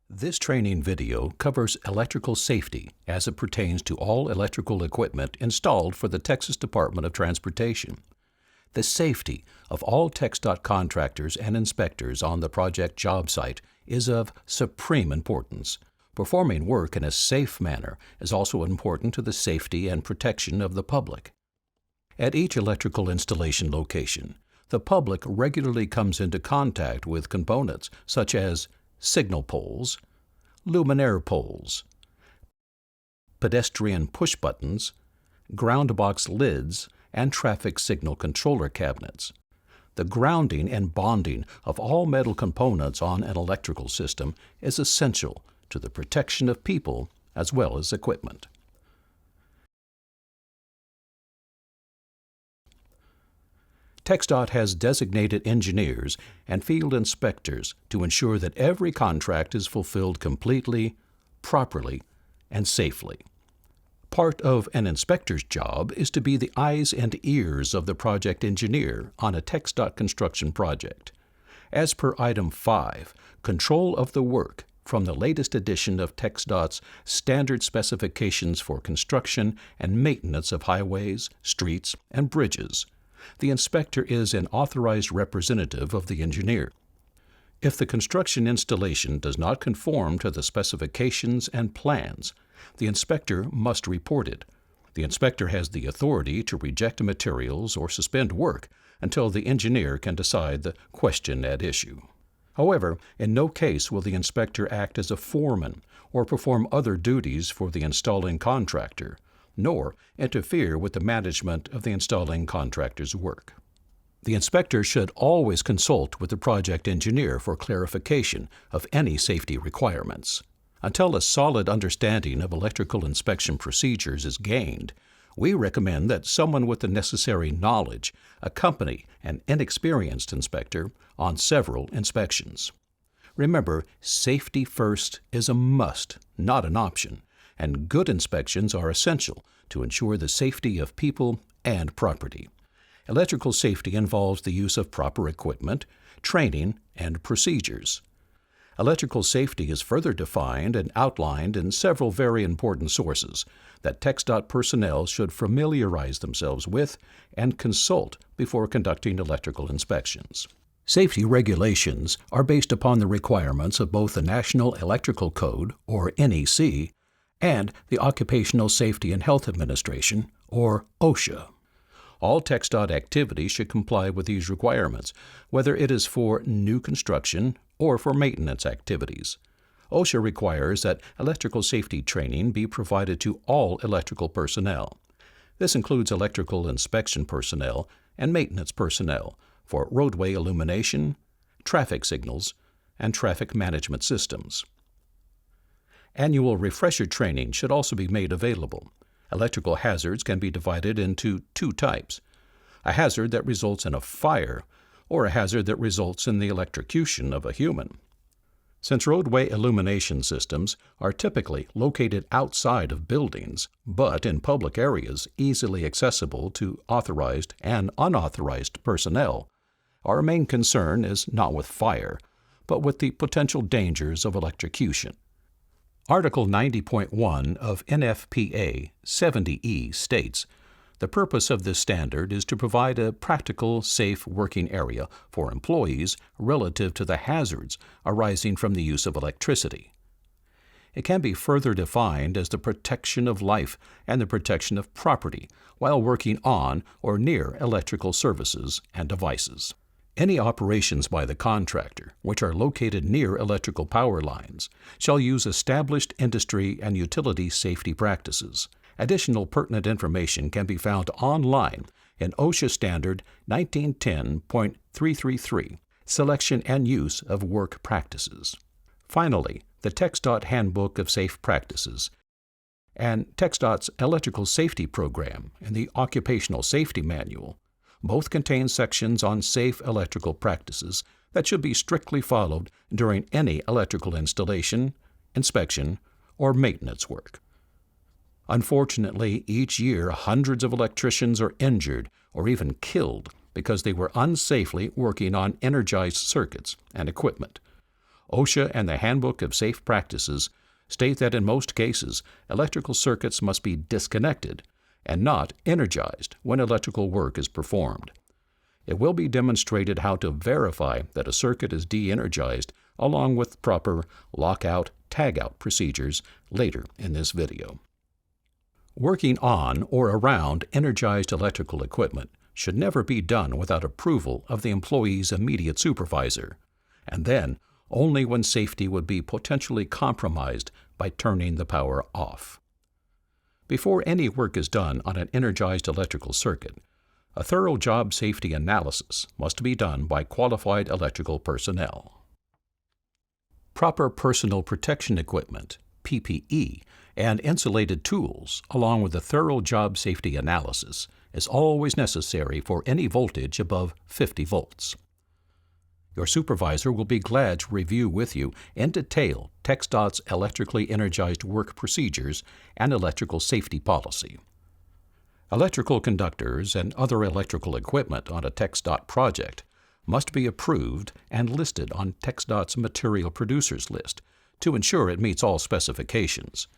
This training video covers electrical safety as it pertains to all electrical equipment installed for the Texas Department of Transportation. The safety of all TxDOT contractors and inspectors on the project job site is of supreme importance. Performing work in a safe manner is also important to the safety and protection of the public. At each electrical installation location, the public regularly comes into contact with components such as signal poles, luminaire poles, pedestrian push buttons, ground box lids, and traffic signal controller cabinets. The grounding and bonding of all metal components on an electrical system is essential to the protection of people as well as equipment. TxDOT has designated engineers and field inspectors to ensure that every contract is fulfilled completely, properly, and safely. Part of an inspector's job is to be the eyes and ears of the project engineer on a TxDOT construction project. As per Item 5, control of the work from the latest edition of TxDOT's Standard Specifications for Construction and Maintenance of Highways, Streets, and Bridges, the inspector is an authorized representative of the engineer. If the construction installation does not conform to the specifications and plans, the inspector must report it. The inspector has the authority to reject materials or suspend work until the engineer can decide the question at issue. However, in no case will the inspector act as a foreman or perform other duties for the installing contractor, nor interfere with the management of the installing contractor's work. The inspector should always consult with the project engineer for clarification of any safety requirements. Until a solid understanding of electrical inspection procedures is gained, we recommend that someone with the necessary knowledge accompany an inexperienced inspector on several inspections. Remember, safety first is a must, not an option, and good inspections are essential to ensure the safety of people and property. Electrical safety involves the use of proper equipment, training, and procedures. Electrical safety is further defined and outlined in several very important sources that TxDOT personnel should familiarize themselves with and consult before conducting electrical inspections. Safety regulations are based upon the requirements of both the National Electrical Code, or NEC, and the Occupational Safety and Health Administration, or OSHA. All TxDOT activities should comply with these requirements, whether it is for new construction or for maintenance activities. OSHA requires that electrical safety training be provided to all electrical personnel. This includes electrical inspection personnel and maintenance personnel for roadway illumination, traffic signals, and traffic management systems. Annual refresher training should also be made available. Electrical hazards can be divided into two types: a hazard that results in a fire or a hazard that results in the electrocution of a human. Since roadway illumination systems are typically located outside of buildings, but in public areas easily accessible to authorized and unauthorized personnel, our main concern is not with fire, but with the potential dangers of electrocution. Article 90.1 of NFPA 70E states, "The purpose of this standard is to provide a practical, safe working area for employees relative to the hazards arising from the use of electricity." It can be further defined as the protection of life and the protection of property while working on or near electrical services and devices. Any operations by the contractor, which are located near electrical power lines, shall use established industry and utility safety practices. Additional pertinent information can be found online in OSHA Standard 1910.333, Selection and Use of Work Practices. Finally, the TxDOT Handbook of Safe Practices and TxDOT's Electrical Safety Program and the Occupational Safety Manual both contain sections on safe electrical practices that should be strictly followed during any electrical installation, inspection, or maintenance work. Unfortunately, each year hundreds of electricians are injured or even killed because they were unsafely working on energized circuits and equipment. OSHA and the Handbook of Safe Practices state that in most cases, electrical circuits must be disconnected and not energized when electrical work is performed. It will be demonstrated how to verify that a circuit is de-energized along with proper lockout-tagout procedures later in this video. Working on or around energized electrical equipment should never be done without approval of the employee's immediate supervisor, and then only when safety would be potentially compromised by turning the power off. Before any work is done on an energized electrical circuit, a thorough job safety analysis must be done by qualified electrical personnel. Proper personal protection equipment, PPE, and insulated tools, along with a thorough job safety analysis, is always necessary for any voltage above 50 volts. Your supervisor will be glad to review with you in detail TxDOT's electrically energized work procedures and electrical safety policy. Electrical conductors and other electrical equipment on a TxDOT project must be approved and listed on TxDOT's Material Producers List to ensure it meets all specifications.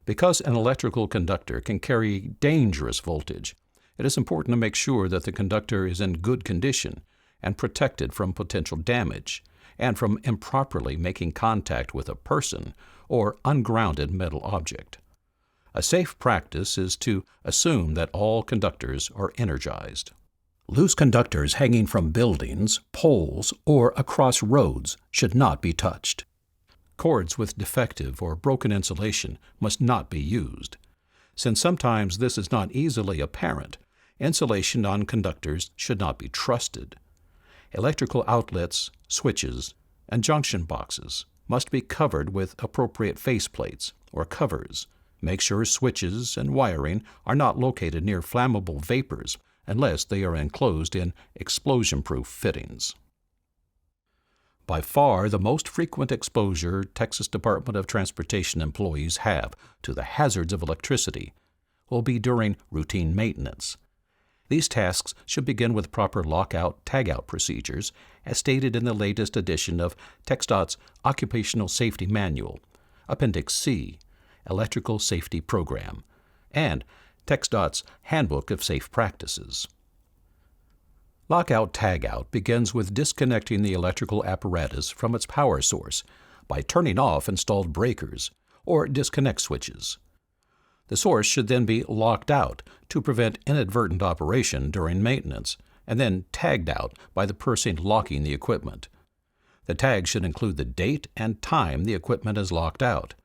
Because an electrical conductor can carry dangerous voltage, it is important to make sure that the conductor is in good condition and protected from potential damage and from improperly making contact with a person or ungrounded metal object. A safe practice is to assume that all conductors are energized. Loose conductors hanging from buildings, poles, or across roads should not be touched. Cords with defective or broken insulation must not be used. Since sometimes this is not easily apparent, insulation on conductors should not be trusted. Electrical outlets, switches, and junction boxes must be covered with appropriate faceplates or covers. Make sure switches and wiring are not located near flammable vapors unless they are enclosed in explosion-proof fittings. By far the most frequent exposure Texas Department of Transportation employees have to the hazards of electricity will be during routine maintenance. These tasks should begin with proper lockout-tagout procedures as stated in the latest edition of TxDOT's Occupational Safety Manual, Appendix C, Electrical Safety Program, and TxDOT's Handbook of Safe Practices. Lockout-tagout begins with disconnecting the electrical apparatus from its power source by turning off installed breakers or disconnect switches. The source should then be locked out to prevent inadvertent operation during maintenance, and then tagged out by the person locking the equipment. The tag should include the date and time the equipment is locked out,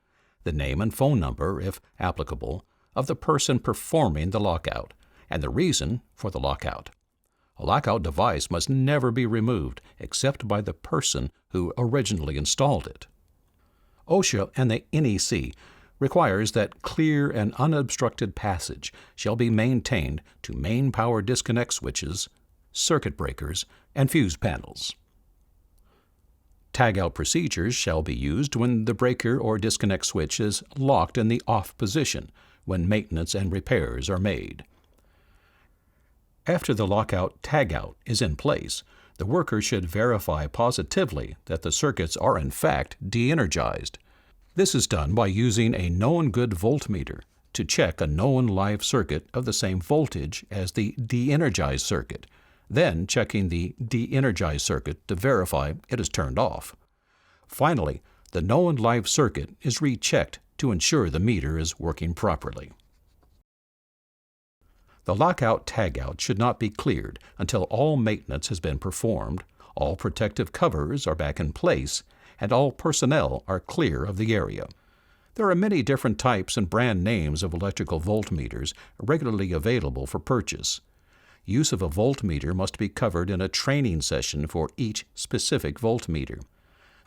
the name and phone number, if applicable, of the person performing the lockout, and the reason for the lockout. A lockout device must never be removed except by the person who originally installed it. OSHA and the NEC requires that clear and unobstructed passage shall be maintained to main power disconnect switches, circuit breakers, and fuse panels. Tagout procedures shall be used when the breaker or disconnect switch is locked in the off position when maintenance and repairs are made. After the lockout-tagout is in place, the worker should verify positively that the circuits are in fact de-energized. This is done by using a known good voltmeter to check a known live circuit of the same voltage as the de-energized circuit, then checking the de-energized circuit to verify it is turned off. Finally, the known live circuit is rechecked to ensure the meter is working properly. The lockout-tagout should not be cleared until all maintenance has been performed, all protective covers are back in place, and all personnel are clear of the area. There are many different types and brand names of electrical voltmeters regularly available for purchase. Use of a voltmeter must be covered in a training session for each specific voltmeter.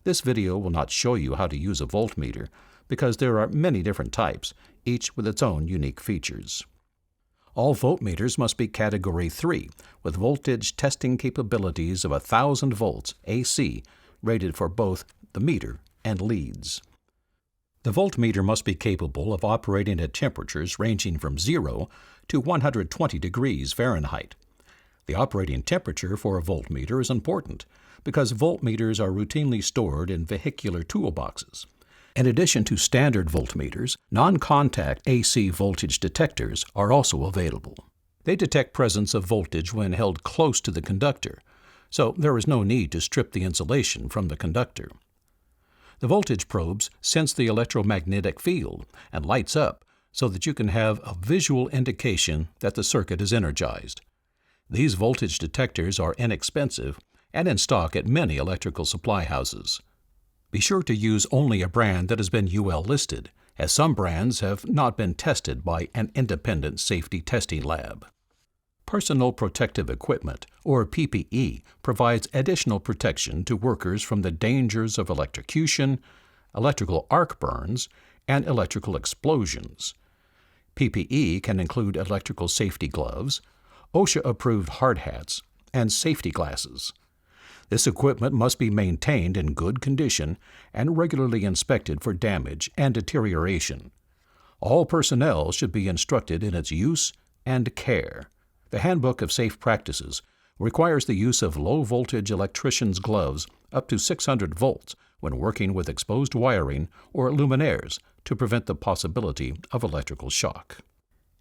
This video will not show you how to use a voltmeter because there are many different types, each with its own unique features. All voltmeters must be Category 3, with voltage testing capabilities of 1,000 volts AC, rated for both the meter and leads. The voltmeter must be capable of operating at temperatures ranging from 0 to 120 degrees Fahrenheit. The operating temperature for a voltmeter is important because voltmeters are routinely stored in vehicular toolboxes. In addition to standard voltmeters, non-contact AC voltage detectors are also available. They detect presence of voltage when held close to the conductor, so there is no need to strip the insulation from the conductor. The voltage probes sense the electromagnetic field and lights up so that you can have a visual indication that the circuit is energized. These voltage detectors are inexpensive and in stock at many electrical supply houses. Be sure to use only a brand that has been UL listed, as some brands have not been tested by an independent safety testing lab. Personal protective equipment, or PPE, provides additional protection to workers from the dangers of electrocution, electrical arc burns, and electrical explosions. PPE can include electrical safety gloves, OSHA-approved hard hats, and safety glasses. This equipment must be maintained in good condition and regularly inspected for damage and deterioration. All personnel should be instructed in its use and care. The Handbook of Safe Practices requires the use of low-voltage electrician's gloves up to 600 volts when working with exposed wiring or luminaires to prevent the possibility of electrical shock.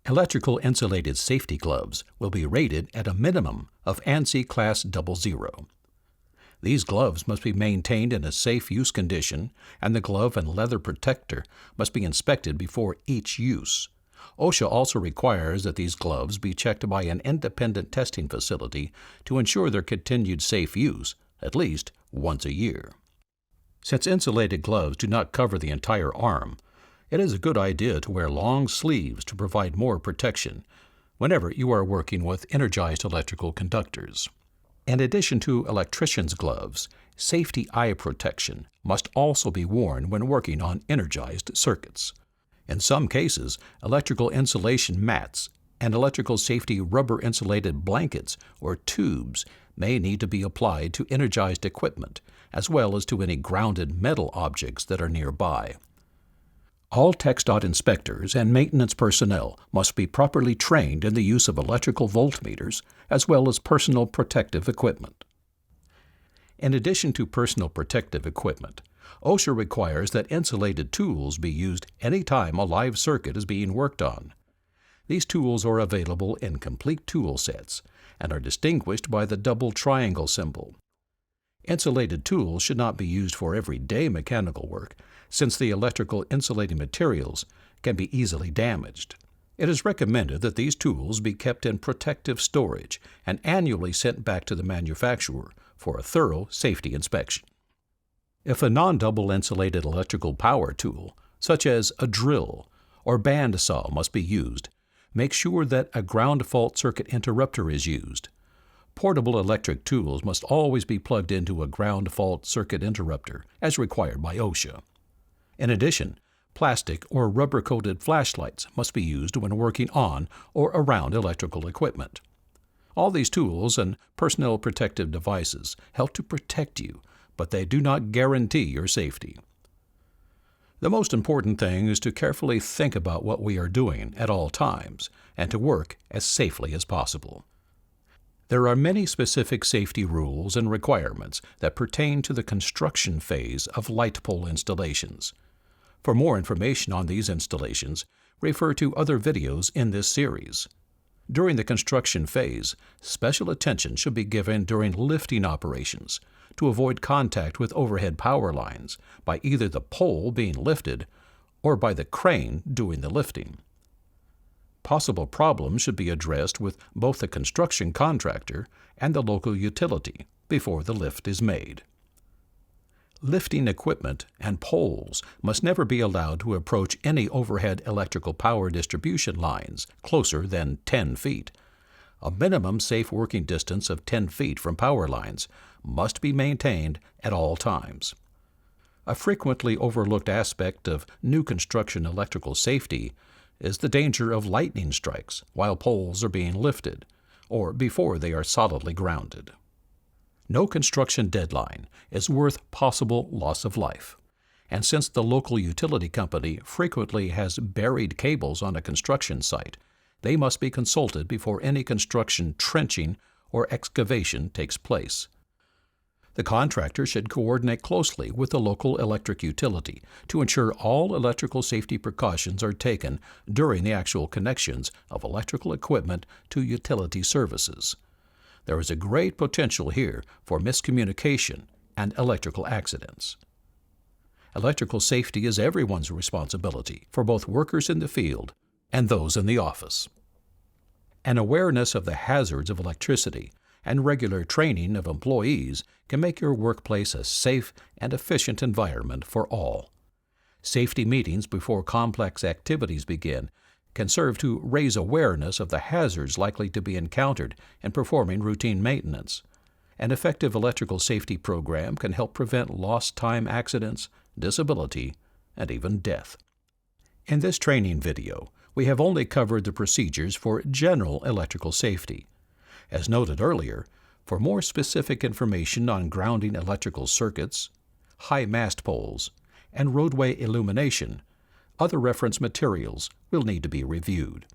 Electrical insulated safety gloves will be rated at a minimum of ANSI Class 00. These gloves must be maintained in a safe use condition, and the glove and leather protector must be inspected before each use. OSHA also requires that these gloves be checked by an independent testing facility to ensure their continued safe use, at least once a year. Since insulated gloves do not cover the entire arm, it is a good idea to wear long sleeves to provide more protection whenever you are working with energized electrical conductors. In addition to electrician's gloves, safety eye protection must also be worn when working on energized circuits. In some cases, electrical insulation mats and electrical safety rubber-insulated blankets or tubes may need to be applied to energized equipment, as well as to any grounded metal objects that are nearby. All TxDOT inspectors and maintenance personnel must be properly trained in the use of electrical voltmeters as well as personal protective equipment. In addition to personal protective equipment, OSHA requires that insulated tools be used any time a live circuit is being worked on. These tools are available in complete tool sets and are distinguished by the double triangle symbol. Insulated tools should not be used for everyday mechanical work, since the electrical insulating materials can be easily damaged. It is recommended that these tools be kept in protective storage and annually sent back to the manufacturer for a thorough safety inspection. If a non-double insulated electrical power tool, such as a drill or band saw, must be used, make sure that a ground fault circuit interrupter is used. Portable electric tools must always be plugged into a ground fault circuit interrupter, as required by OSHA. In addition, plastic or rubber-coated flashlights must be used when working on or around electrical equipment. All these tools and personal protective devices help to protect you, but they do not guarantee your safety. The most important thing is to carefully think about what we are doing at all times and to work as safely as possible. There are many specific safety rules and requirements that pertain to the construction phase of light pole installations. For more information on these installations, refer to other videos in this series. During the construction phase, special attention should be given during lifting operations to avoid contact with overhead power lines by either the pole being lifted or by the crane doing the lifting. Possible problems should be addressed with both the construction contractor and the local utility before the lift is made. Lifting equipment and poles must never be allowed to approach any overhead electrical power distribution lines closer than 10 feet. A minimum safe working distance of 10 feet from power lines must be maintained at all times. A frequently overlooked aspect of new construction electrical safety is the danger of lightning strikes while poles are being lifted or before they are solidly grounded. No construction deadline is worth possible loss of life, And since the local utility company frequently has buried cables on a construction site, they must be consulted before any construction trenching or excavation takes place. The contractor should coordinate closely with the local electric utility to ensure all electrical safety precautions are taken during the actual connections of electrical equipment to utility services. There is a great potential here for miscommunication and electrical accidents. Electrical safety is everyone's responsibility, for both workers in the field and those in the office. An awareness of the hazards of electricity and regular training of employees can make your workplace a safe and efficient environment for all. Safety meetings before complex activities begin can serve to raise awareness of the hazards likely to be encountered in performing routine maintenance. An effective electrical safety program can help prevent lost time accidents, disability, and even death. In this training video, we have only covered the procedures for general electrical safety. As noted earlier, for more specific information on grounding electrical circuits, high mast poles, and roadway illumination, other reference materials will need to be reviewed.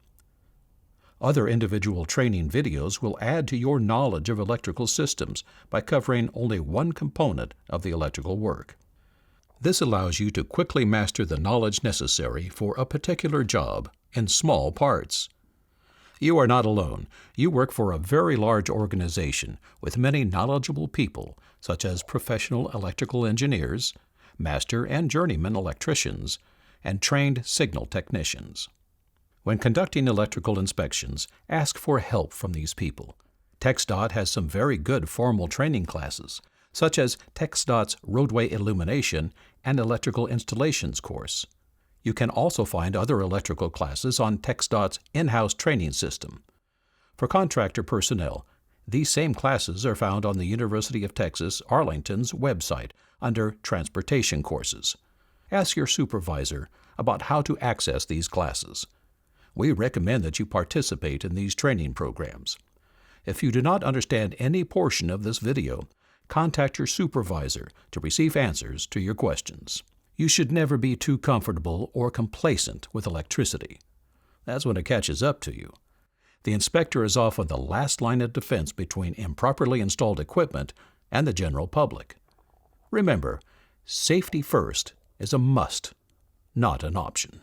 Other individual training videos will add to your knowledge of electrical systems by covering only one component of the electrical work. This allows you to quickly master the knowledge necessary for a particular job in small parts. You are not alone. You work for a very large organization with many knowledgeable people, such as professional electrical engineers, master and journeyman electricians, and trained signal technicians. When conducting electrical inspections, ask for help from these people. TxDOT has some very good formal training classes, such as TxDOT's Roadway Illumination and Electrical Installations course. You can also find other electrical classes on TxDOT's in-house training system. For contractor personnel, these same classes are found on the University of Texas Arlington's website under Transportation Courses. Ask your supervisor about how to access these classes. We recommend that you participate in these training programs. If you do not understand any portion of this video, contact your supervisor to receive answers to your questions. You should never be too comfortable or complacent with electricity. That's when it catches up to you. The inspector is often the last line of defense between improperly installed equipment and the general public. Remember, safety first is a must, not an option.